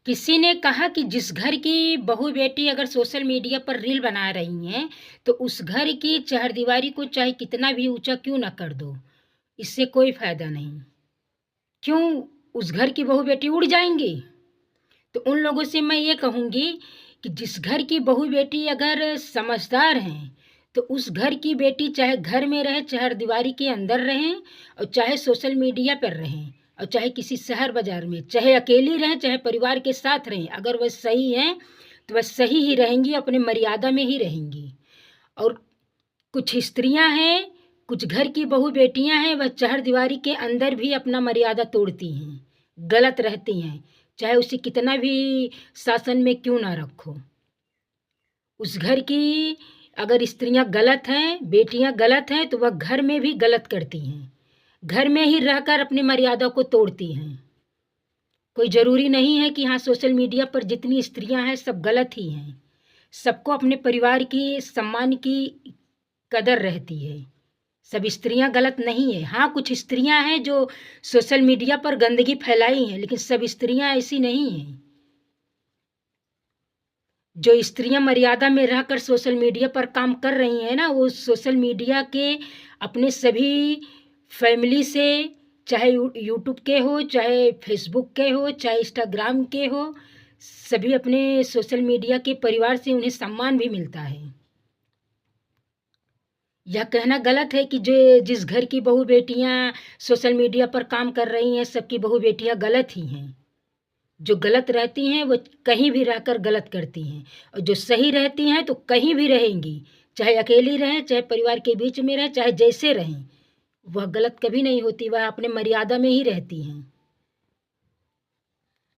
किसी ने कहा कि जिस घर की बहू बेटी अगर सोशल मीडिया पर रील बना रही हैं, तो उस घर की चहारदीवारी को चाहे कितना भी ऊंचा क्यों ना कर दो, इससे कोई फायदा नहीं। क्यों? उस घर की बहू बेटी उड़ जाएंगी। तो उन लोगों से मैं ये कहूंगी कि जिस घर की बहू बेटी अगर समझदार हैं, तो उस घर की बेटी चाहे घर में रहे, चहारदीवारी के अंदर रहें, और चाहे सोशल मीडिया पर रहें, और चाहे किसी शहर बाजार में, चाहे अकेली रहें, चाहे परिवार के साथ रहें, अगर वह सही हैं तो वह सही ही रहेंगी, अपने मर्यादा में ही रहेंगी। और कुछ स्त्रियां हैं, कुछ घर की बहू बेटियां हैं, वह चहारदीवारी के अंदर भी अपना मर्यादा तोड़ती हैं, गलत रहती हैं, चाहे उसे कितना भी शासन में क्यों ना रखो। उस घर की अगर स्त्रियां गलत हैं, बेटियां गलत हैं, तो वह घर में भी गलत करती हैं, घर में ही रहकर अपनी मर्यादा को तोड़ती हैं। कोई ज़रूरी नहीं है कि हाँ, सोशल मीडिया पर जितनी स्त्रियां हैं सब गलत ही हैं। सबको अपने परिवार की सम्मान की कदर रहती है। सब स्त्रियां गलत नहीं है। हाँ, कुछ स्त्रियां हैं जो सोशल मीडिया पर गंदगी फैलाई हैं, लेकिन सब स्त्रियां ऐसी नहीं हैं। जो स्त्रियां मर्यादा में रहकर सोशल मीडिया पर काम कर रही हैं ना, वो सोशल मीडिया के अपने सभी फैमिली से, चाहे यूट्यूब के हो, चाहे फेसबुक के हो, चाहे इंस्टाग्राम के हो, सभी अपने सोशल मीडिया के परिवार से उन्हें सम्मान भी मिलता है। यह कहना गलत है कि जो जिस घर की बहू बेटियां सोशल मीडिया पर काम कर रही हैं, सबकी बहू बेटियां गलत ही हैं। जो गलत रहती हैं वो कहीं भी रहकर गलत करती हैं, और जो सही रहती हैं तो कहीं भी रहेंगी, चाहे अकेली रहें, चाहे परिवार के बीच में रहें, चाहे जैसे रहें, वह गलत कभी नहीं होती, वह अपने मर्यादा में ही रहती हैं।